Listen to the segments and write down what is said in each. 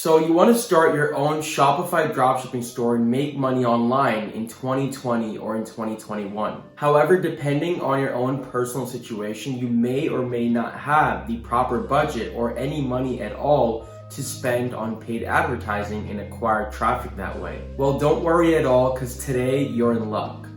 So you want to start your own Shopify dropshipping store and make money online in 2020 or in 2021. However, depending on your own personal situation, you may or may not have the proper budget or any money at all to spend on paid advertising and acquire traffic that way. Well, don't worry at all, because today you're in luck.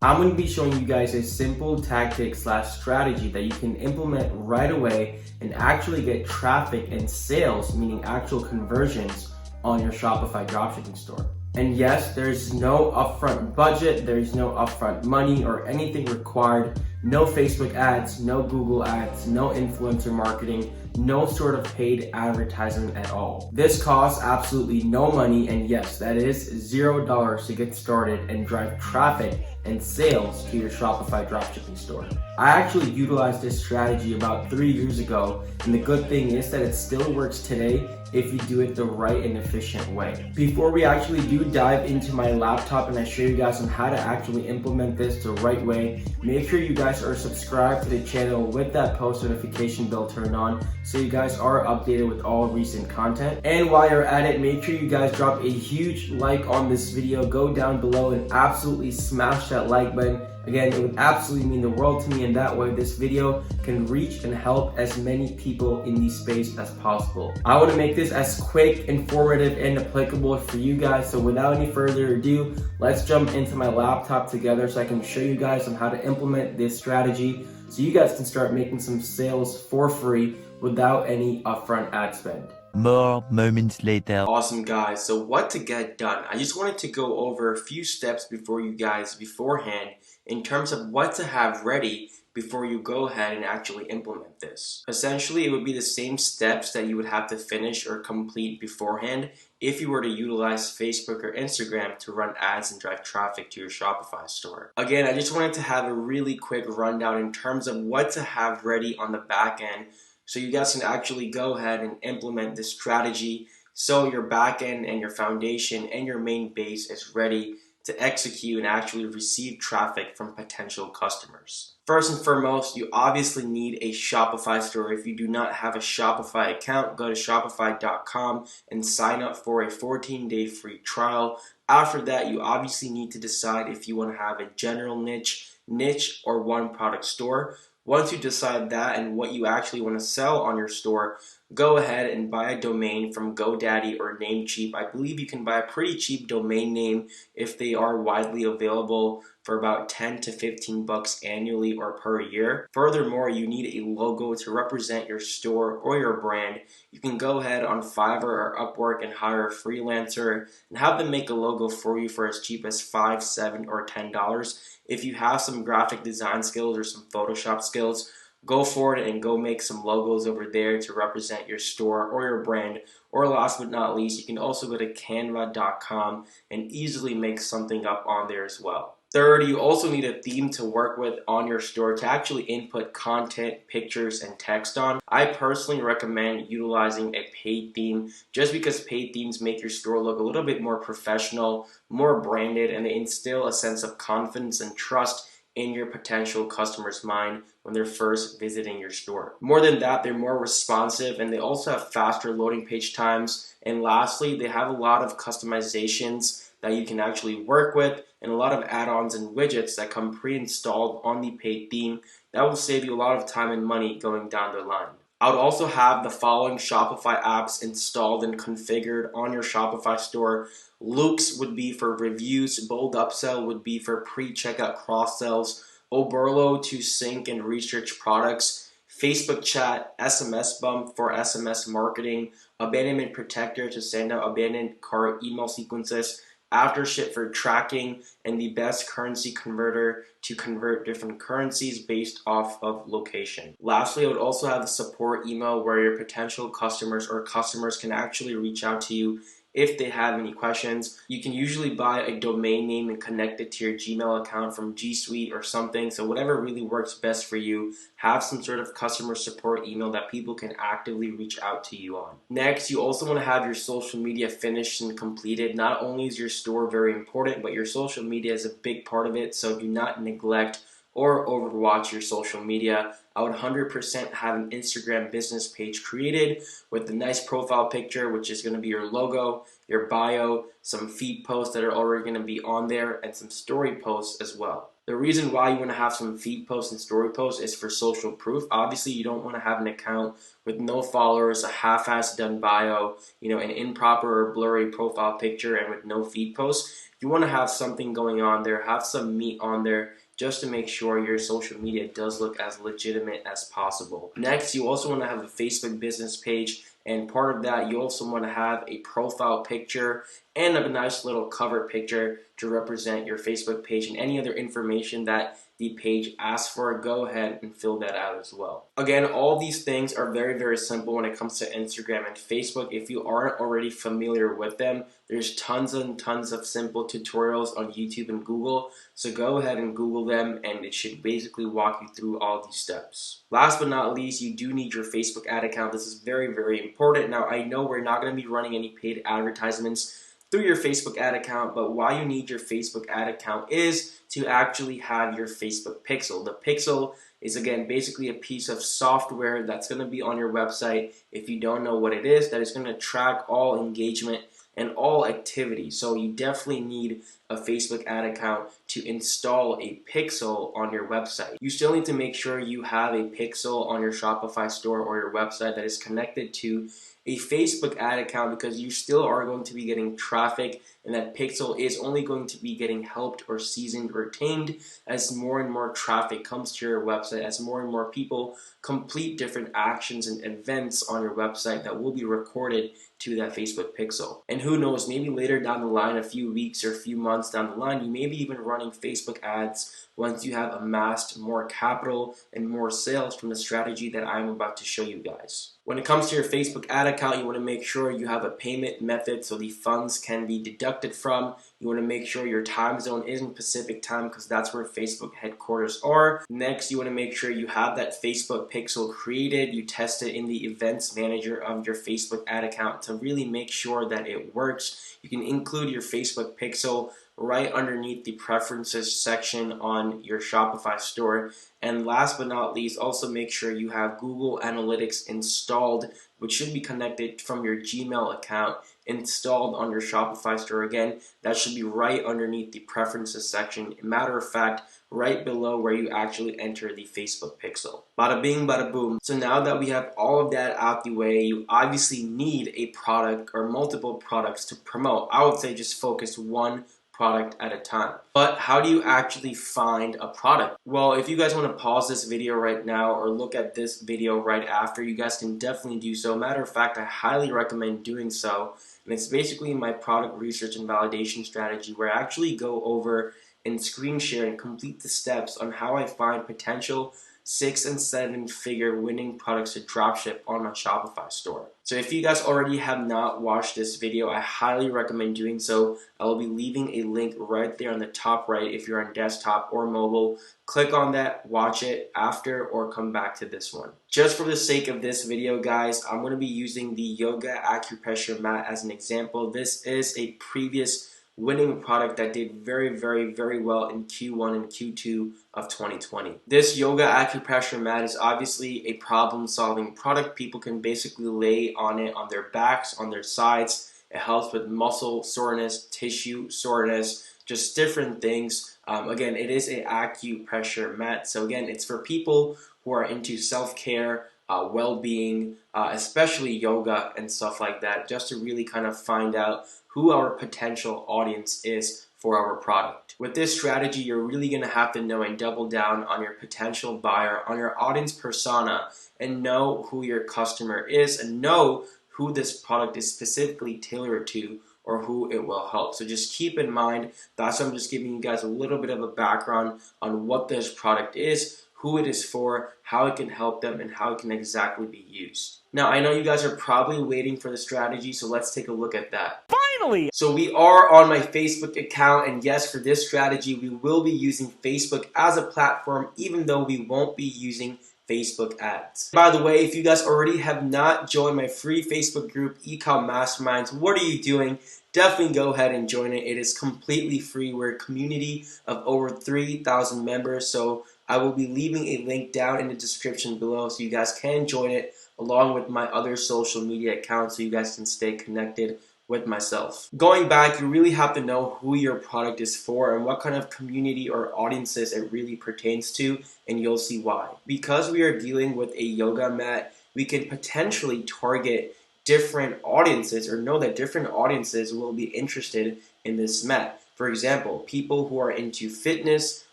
I'm going to be showing you guys a simple tactic / strategy that you can implement right away and actually get traffic and sales, meaning actual conversions, on your Shopify dropshipping store. And yes, there's no upfront budget, there's no upfront money or anything required, no Facebook ads, no Google ads, no influencer marketing, no sort of paid advertising at all. This costs absolutely no money, and yes, that is $0 to get started and drive traffic and sales to your Shopify dropshipping store. I actually utilized this strategy about 3 years ago, and the good thing is that it still works today if you do it the right and efficient way. Before we actually do dive into my laptop and I show you guys on how to actually implement this the right way, make sure you guys are subscribed to the channel with that post notification bell turned on so you guys are updated with all recent content. And while you're at it, make sure you guys drop a huge like on this video. Go down below and absolutely smash that like button. Again, it would absolutely mean the world to me, and that way this video can reach and help as many people in the space as possible. I want to make this as quick, informative, and applicable for you guys. So without any further ado, let's jump into my laptop together so I can show you guys on how to implement this strategy so you guys can start making some sales for free without any upfront ad spend. More moments later. Awesome, guys. So what to get done? I just wanted to go over a few steps before you guys beforehand in terms of what to have ready before you go ahead and actually implement this. Essentially, it would be the same steps that you would have to finish or complete beforehand if you were to utilize Facebook or Instagram to run ads and drive traffic to your Shopify store. Again, I just wanted to have a really quick rundown in terms of what to have ready on the back end so you guys can actually go ahead and implement this strategy so your back end and your foundation and your main base is ready to execute and actually receive traffic from potential customers. First and foremost, you obviously need a Shopify store. If you do not have a Shopify account, go to shopify.com and sign up for a 14-day free trial. After that, you obviously need to decide if you want to have a general niche or one product store. Once you decide that and what you actually want to sell on your store, go ahead and buy a domain from GoDaddy or Namecheap. I believe you can buy a pretty cheap domain name if they are widely available for about 10 to 15 bucks annually or per year. Furthermore, you need a logo to represent your store or your brand. You can go ahead on Fiverr or Upwork and hire a freelancer and have them make a logo for you for as cheap as $5, $7, or $10. If you have some graphic design skills or some Photoshop skills, go for it and go make some logos over there to represent your store or your brand. Or last but not least, you can also go to canva.com and easily make something up on there as well. Third, you also need a theme to work with on your store to actually input content, pictures, and text on. I personally recommend utilizing a paid theme just because paid themes make your store look a little bit more professional, more branded, and they instill a sense of confidence and trust in your potential customer's mind when they're first visiting your store. More than that, they're more responsive and they also have faster loading page times. And lastly, they have a lot of customizations that you can actually work with and a lot of add-ons and widgets that come pre-installed on the paid theme that will save you a lot of time and money going down the line. I would also have the following Shopify apps installed and configured on your Shopify store. Loox would be for reviews, Bold Upsell would be for pre-checkout cross-sells, Oberlo to sync and research products, Facebook Chat, SMS Bump for SMS marketing, Abandonment Protector to send out abandoned cart email sequences, Aftership for tracking, and the best currency converter to convert different currencies based off of location. Lastly, I would also have the support email where your potential customers or customers can actually reach out to you if they have any questions. You can usually buy a domain name and connect it to your Gmail account from G Suite or something. So whatever really works best for you, have some sort of customer support email that people can actively reach out to you on. Next, you also want to have your social media finished and completed. Not only is your store very important, but your social media is a big part of it. So do not neglect or overwatch your social media. I would 100% have an Instagram business page created with a nice profile picture, which is going to be your logo, your bio, some feed posts that are already going to be on there, and some story posts as well. The reason why you want to have some feed posts and story posts is for social proof. Obviously, you don't want to have an account with no followers, a half-assed done bio, an improper or blurry profile picture, and with no feed posts. You want to have something going on there, have some meat on there, just to make sure your social media does look as legitimate as possible. Next, you also want to have a Facebook business page, and part of that, you also want to have a profile picture and a nice little cover picture to represent your Facebook page, and any other information that the page asks for, go ahead and fill that out as well. Again, all these things are very, very simple when it comes to Instagram and Facebook. If you aren't already familiar with them, there's tons and tons of simple tutorials on YouTube and Google. So go ahead and Google them, and it should basically walk you through all these steps. Last but not least, you do need your Facebook ad account. This is very, very important. Now, I know we're not going to be running any paid advertisements through your Facebook ad account, but why you need your Facebook ad account is to actually have your Facebook pixel. The pixel is, again, basically a piece of software that's going to be on your website. If you don't know what it is, that is going to track all engagement and all activity. So you definitely need a Facebook ad account to install a pixel on your website. You still need to make sure you have a pixel on your Shopify store or your website that is connected to a Facebook ad account, because you still are going to be getting traffic, and that pixel is only going to be getting helped or seasoned or tamed as more and more traffic comes to your website, as more and more people complete different actions and events on your website that will be recorded to that Facebook pixel. And who knows, maybe later down the line, a few weeks or a few months down the line, you may be even running Facebook ads once you have amassed more capital and more sales from the strategy that I'm about to show you guys. When it comes to your Facebook ad account, you want to make sure you have a payment method so the funds can be deducted from. You want to make sure your time zone isn't Pacific time, because that's where Facebook headquarters are. Next, you want to make sure you have that Facebook pixel created. You test it in the events manager of your Facebook ad account to really make sure that it works. You can include your Facebook pixel right underneath the preferences section on your Shopify store. And last but not least, also make sure you have Google Analytics installed, which should be connected from your Gmail account, installed on your Shopify store. Again, that should be right underneath the preferences section. Matter of fact, right below where you actually enter the Facebook pixel. Bada bing, bada boom. So now that we have all of that out the way, you obviously need a product or multiple products to promote. I would say just focus one product at a time. But how do you actually find a product? Well, if you guys want to pause this video right now or look at this video right after, you guys can definitely do so. Matter of fact, I highly recommend doing so. And it's basically my product research and validation strategy, where I actually go over and screen share and complete the steps on how I find potential 6- and 7-figure winning products to dropship on my Shopify store. So if you guys already have not watched this video, I highly recommend doing so. I will be leaving a link right there on the top right if you're on desktop or mobile. Click on that, watch it after, or come back to this one. Just for the sake of this video, guys, I'm going to be using the yoga acupressure mat as an example. This is a previous winning product that did very, very, very well in Q1 and Q2 of 2020. This yoga acupressure mat is obviously a problem-solving product. People can basically lay on it on their backs, on their sides. It helps with muscle soreness, tissue soreness, just different things. Again, it is an acupressure mat. So again, it's for people who are into self-care, well-being, especially yoga and stuff like that, just to really kind of find out who our potential audience is for our product. With this strategy, you're really going to have to know and double down on your potential buyer, on your audience persona, and know who your customer is, and know who this product is specifically tailored to, or who it will help. So just keep in mind, that's why I'm just giving you guys a little bit of a background on what this product is, who it is for, how it can help them, and how it can exactly be used. Now, I know you guys are probably waiting for the strategy, so let's take a look at that. finally! So we are on my Facebook account, and yes, for this strategy, we will be using Facebook as a platform, even though we won't be using Facebook ads. By the way, if you guys already have not joined my free Facebook group, E-Commerce Masterminds, what are you doing? Definitely go ahead and join it. It is completely free. We're a community of over 3,000 members, so I will be leaving a link down in the description below so you guys can join it along with my other social media accounts so you guys can stay connected with myself. Going back, you really have to know who your product is for and what kind of community or audiences it really pertains to, and you'll see why. Because we are dealing with a yoga mat, we can potentially target different audiences or know that different audiences will be interested in this mat. For example, people who are into fitness,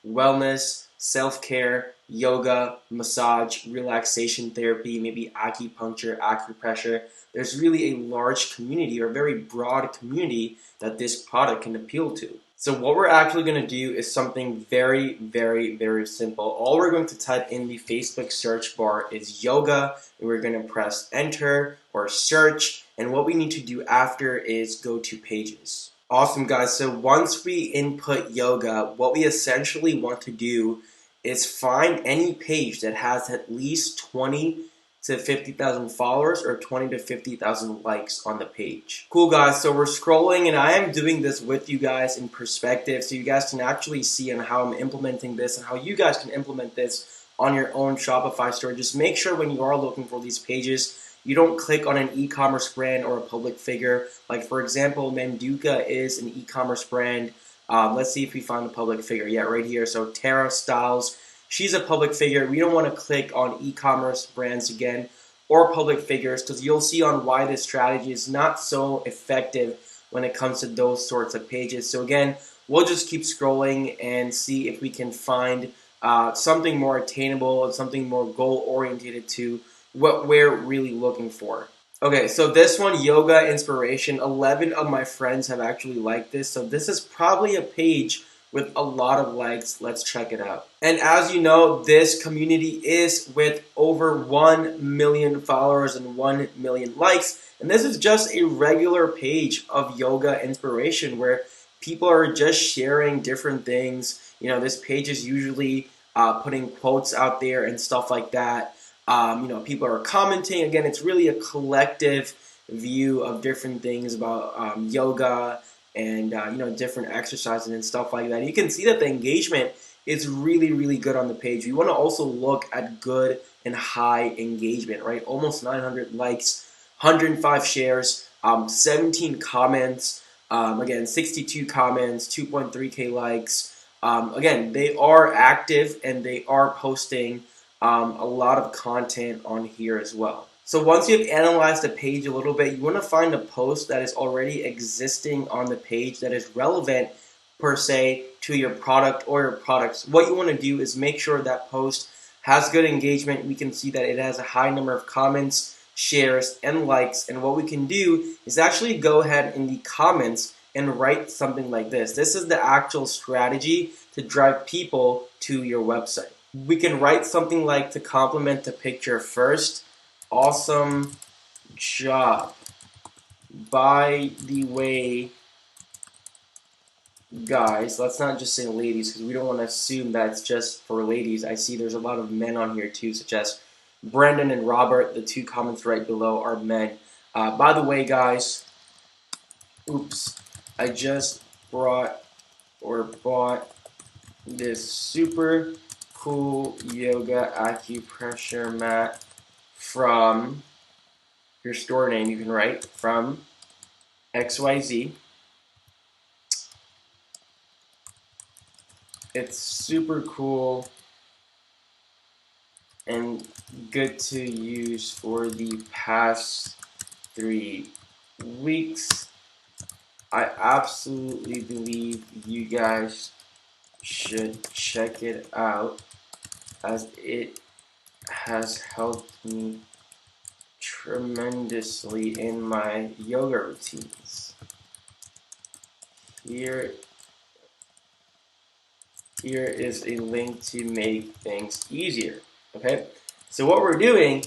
wellness, self-care, yoga, massage, relaxation therapy, maybe acupuncture, acupressure. There's really a large community or very broad community that this product can appeal to. So what we're actually going to do is something very, very, very simple. All we're going to type in the Facebook search bar is yoga, and we're going to press enter or search, and what we need to do after is go to pages. Awesome, guys. So once we input yoga, what we essentially want to do is find any page that has at least 20 to 50,000 followers or 20 to 50,000 likes on the page. Cool, guys. So we're scrolling, and I am doing this with you guys in perspective so you guys can actually see on how I'm implementing this and how you guys can implement this on your own Shopify store. Just make sure when you are looking for these pages, you don't click on an e-commerce brand or a public figure. Like, for example, Manduka is an e-commerce brand. Let's see if we find a public figure. Yeah, right here. So Tara Styles, she's a public figure. We don't want to click on e-commerce brands again or public figures because you'll see on why this strategy is not so effective when it comes to those sorts of pages. So again, we'll just keep scrolling and see if we can find something more attainable and something more goal-oriented to what we're really looking for. Okay, so this one, yoga inspiration, 11 of my friends have actually liked this. So this is probably a page with a lot of likes. Let's check it out. And as you know, this community is with over 1 million followers and 1 million likes. And this is just a regular page of yoga inspiration where people are just sharing different things. You know, this page is usually putting quotes out there and stuff like that. People are commenting. Again, it's really a collective view of different things about yoga and different exercises and stuff like that. You can see that the engagement is really, really good on the page. You want to also look at good and high engagement, right? Almost 900 likes, 105 shares, 17 comments, again, 62 comments, 2.3K likes. Again, they are active and they are posting a lot of content on here as well. So once you've analyzed the page a little bit, you want to find a post that is already existing on the page that is relevant per se to your product or your products. What you want to do is make sure that post has good engagement. We can see that it has a high number of comments, shares, and likes. And what we can do is actually go ahead in the comments and write something like this. This is the actual strategy to drive people to your website. We can write something like, to compliment the picture first, awesome job. By the way, guys, let's not just say ladies because we don't want to assume that it's just for ladies. I see there's a lot of men on here too, such as Brendan and Robert. The two comments right below are men. By the way, guys, oops, I just bought this super cool yoga acupressure mat from your store name. You can write from XYZ. It's super cool and good to use for the past 3 weeks. I absolutely believe you guys should check it out as it has helped me tremendously in my yoga routines. Here is a link to make things easier. Okay, so what we're doing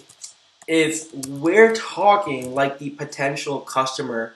is we're talking like the potential customer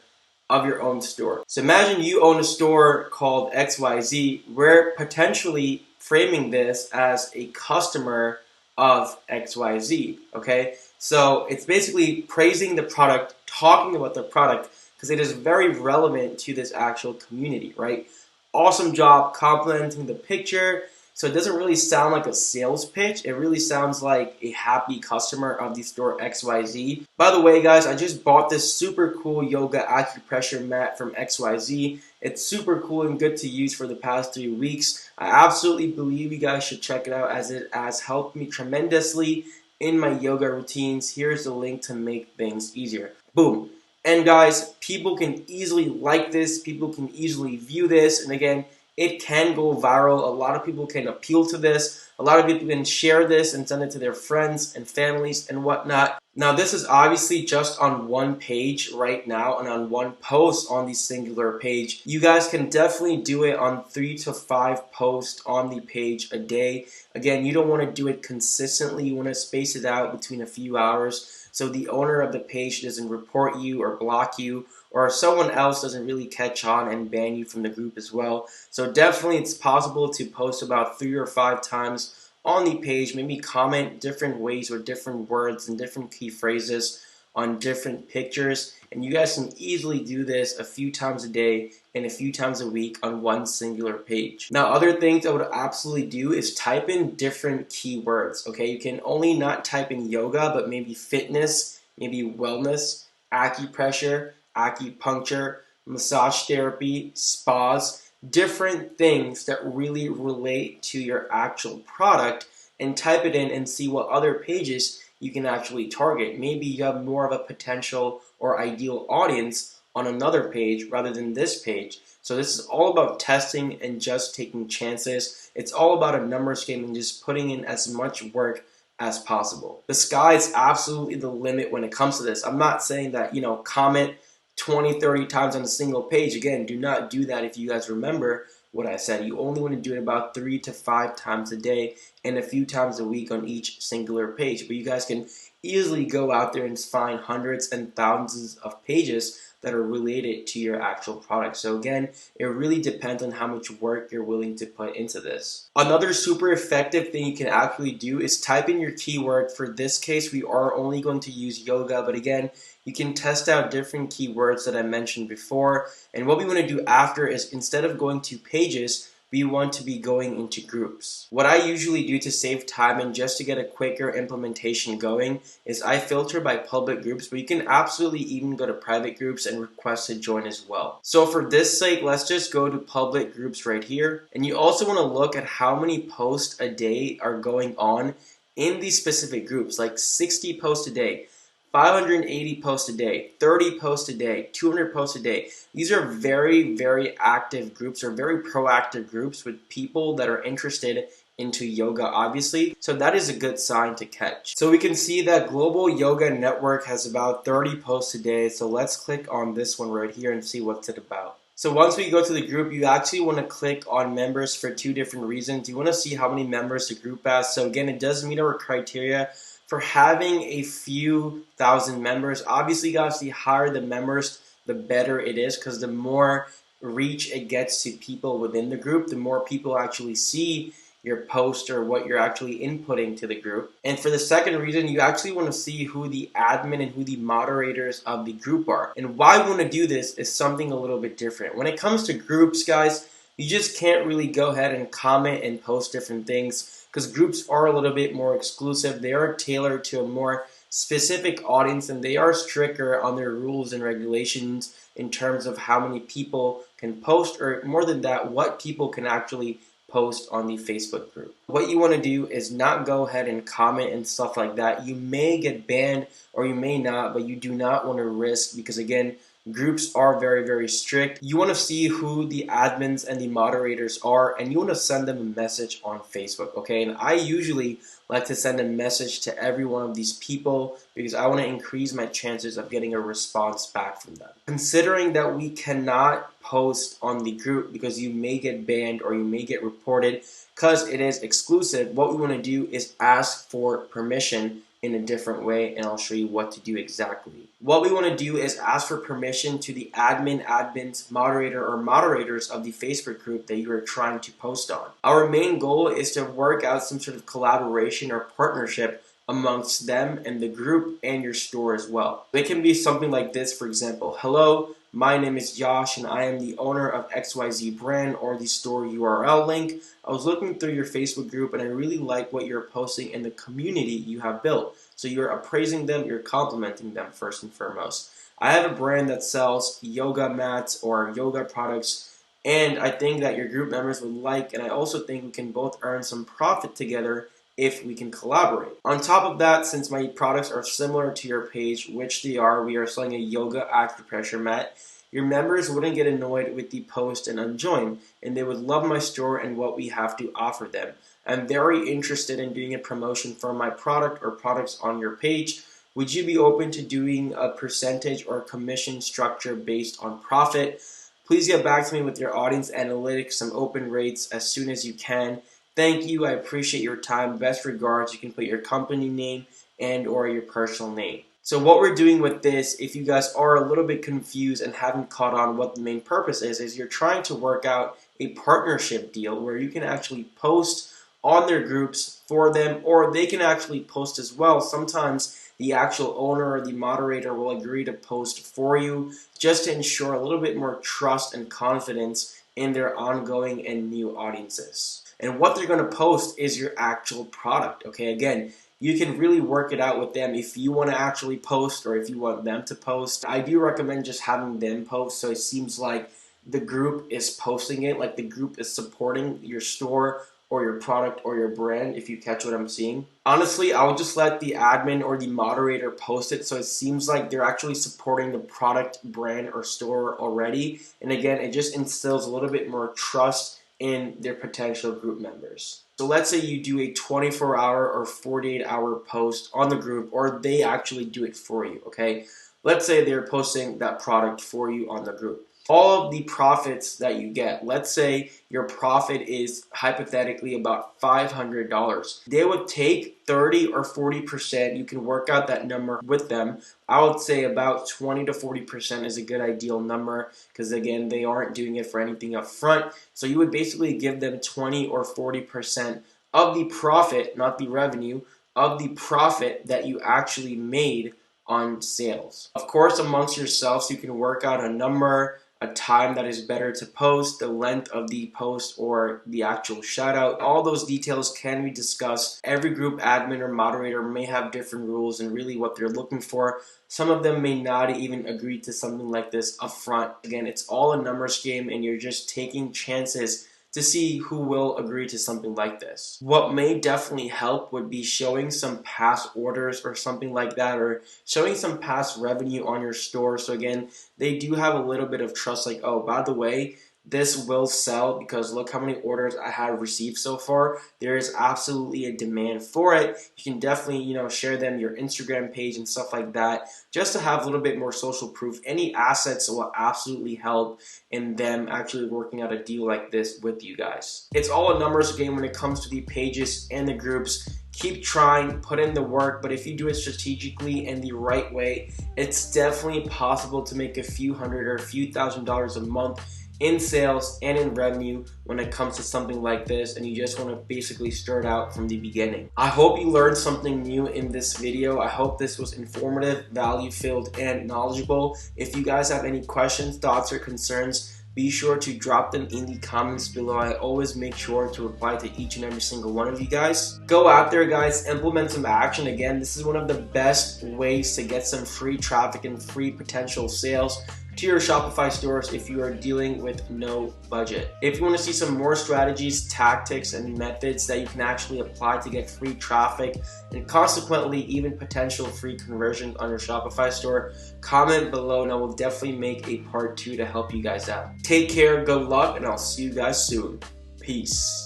of your own store. So imagine you own a store called XYZ. We're potentially framing this as a customer of XYZ, okay? So it's basically praising the product, talking about the product, because it is very relevant to this actual community, right? Awesome job complimenting the picture. So it doesn't really sound like a sales pitch. It really sounds like a happy customer of the store XYZ. By the way, guys, I just bought this super cool yoga acupressure mat from XYZ. It's super cool and good to use for the past 3 weeks. I absolutely believe you guys should check it out as it has helped me tremendously in my yoga routines. Here's the link to make things easier. Boom. And guys, people can easily like this. People can easily view this. And again, it can go viral. A lot of people can appeal to this. A lot of people can share this and send it to their friends and families and whatnot. Now, this is obviously just on one page right now and on one post on the singular page. You guys can definitely do it on 3 to 5 posts on the page a day. Again, you don't want to do it consistently. You want to space it out between a few hours so the owner of the page doesn't report you or block you, or someone else doesn't really catch on and ban you from the group as well. So definitely it's possible to post about 3 or 5 times on the page, maybe comment different ways with different words and different key phrases on different pictures. And you guys can easily do this a few times a day and a few times a week on one singular page. Now, other things I would absolutely do is type in different keywords, okay? You can only not type in yoga, but maybe fitness, maybe wellness, acupressure, acupuncture, massage therapy, spas, different things that really relate to your actual product, and type it in and see what other pages you can actually target. Maybe you have more of a potential or ideal audience on another page rather than this page. So this is all about testing and just taking chances. It's all about a numbers game and just putting in as much work as possible. The sky is absolutely the limit when it comes to this. I'm not saying that, comment 20, 30 times on a single page. Again, do not do that if you guys remember what I said. You only want to do it about 3 to 5 times a day and a few times a week on each singular page. But you guys can easily go out there and find hundreds and thousands of pages that are related to your actual product. So again, it really depends on how much work you're willing to put into this. Another super effective thing you can actually do is type in your keyword. For this case, we are only going to use yoga, but again, you can test out different keywords that I mentioned before. And what we want to do after is, instead of going to pages, we want to be going into groups. What I usually do to save time and just to get a quicker implementation going is I filter by public groups, but you can absolutely even go to private groups and request to join as well. So for this sake, let's just go to public groups right here. And you also want to look at how many posts a day are going on in these specific groups, like 60 posts a day, 580 posts a day, 30 posts a day, 200 posts a day. These are very, very active groups, or very proactive groups with people that are interested into yoga, obviously. So that is a good sign to catch. So we can see that Global Yoga Network has about 30 posts a day. So let's click on this one right here and see what's it about. So once we go to the group, you actually want to click on members for 2 different reasons. You want to see how many members the group has. So again, it does meet our criteria for having a few thousand members. Obviously, guys, the higher the members, the better it is, because the more reach it gets to people within the group, the more people actually see your post or what you're actually inputting to the group. And for the second reason, you actually want to see who the admin and who the moderators of the group are. And why we want to do this is something a little bit different. When it comes to groups, guys, you just can't really go ahead and comment and post different things, because groups are a little bit more exclusive. They are tailored to a more specific audience, and they are stricter on their rules and regulations in terms of how many people can post, or more than that, what people can actually post on the Facebook group. What you want to do is not go ahead and comment and stuff like that. You may get banned or you may not, but you do not want to risk, because again, groups are very, very strict. You want to see who the admins and the moderators are, and you want to send them a message on Facebook, okay? And I usually like to send a message to every one of these people because I want to increase my chances of getting a response back from them. Considering that we cannot post on the group because you may get banned or you may get reported because it is exclusive, what we want to do is ask for permission in a different way, and I'll show you what to do exactly. What we want to do is ask for permission to the admins, moderator, or moderators of the Facebook group that you are trying to post on. Our main goal is to work out some sort of collaboration or partnership amongst them and the group and your store as well. It can be something like this, for example. Hello, my name is Josh and I am the owner of XYZ brand, or the store URL link. I was looking through your Facebook group and I really like what you're posting in the community you have built. So you're appraising them, you're complimenting them first and foremost. I have a brand that sells yoga mats or yoga products, and I think that your group members would like, and I also think we can both earn some profit together if we can collaborate. On top of that, since my products are similar to your page, which they are, we are selling a yoga acupressure mat, your members wouldn't get annoyed with the post and unjoin, and they would love my store and what we have to offer them. I'm very interested in doing a promotion for my product or products on your page. Would you be open to doing a percentage or commission structure based on profit? Please get back to me with your audience analytics and open rates as soon as you can. Thank you. I appreciate your time. Best regards. You can put your company name and or your personal name. So what we're doing with this, if you guys are a little bit confused and haven't caught on what the main purpose is you're trying to work out a partnership deal where you can actually post on their groups for them, or they can actually post as well. Sometimes the actual owner or the moderator will agree to post for you just to ensure a little bit more trust and confidence in their ongoing and new audiences. And what they're going to post is your actual product, okay? Again, you can really work it out with them if you want to actually post or if you want them to post. I do recommend just having them post so it seems like the group is posting it, like the group is supporting your store or your product or your brand, if you catch what I'm saying. Honestly, I would just let the admin or the moderator post it so it seems like they're actually supporting the product, brand, or store already. And again, it just instills a little bit more trust in their potential group members. So let's say you do a 24-hour or 48-hour post on the group, or they actually do it for you, okay? Let's say they're posting that product for you on the group. All of the profits that you get, let's say your profit is hypothetically about $500. They would take 30 or 40%. You can work out that number with them. I would say about 20 to 40% is a good ideal number because again, they aren't doing it for anything up front. So you would basically give them 20 or 40% of the profit, not the revenue, of the profit that you actually made on sales. Of course, amongst yourselves, you can work out a number, a time that is better to post, the length of the post, or the actual shout out. All those details can be discussed. Every group admin or moderator may have different rules and really what they're looking for. Some of them may not even agree to something like this upfront. Again, it's all a numbers game and you're just taking chances to see who will agree to something like this. What may definitely help would be showing some past orders or something like that, or showing some past revenue on your store. So again, they do have a little bit of trust, like, oh, by the way, this will sell because look how many orders I have received so far. There is absolutely a demand for it. You can definitely, share them your Instagram page and stuff like that just to have a little bit more social proof. Any assets will absolutely help in them actually working out a deal like this with you guys. It's all a numbers game when it comes to the pages and the groups. Keep trying, put in the work, but if you do it strategically and the right way, it's definitely possible to make a few hundred or a few $1,000s a month in sales and in revenue when it comes to something like this, and you just want to basically start out from the beginning. I hope you learned something new in this video. I hope this was informative, value-filled, and knowledgeable. If you guys have any questions, thoughts, or concerns, be sure to drop them in the comments below. I always make sure to reply to each and every single one of you guys. Go out there, guys, implement some action. Again, this is one of the best ways to get some free traffic and free potential sales to your Shopify stores if you are dealing with no budget. If you want to see some more strategies, tactics, and methods that you can actually apply to get free traffic and consequently even potential free conversions on your Shopify store, comment below and I will definitely make a part 2 to help you guys out. Take care, good luck, and I'll see you guys soon. Peace.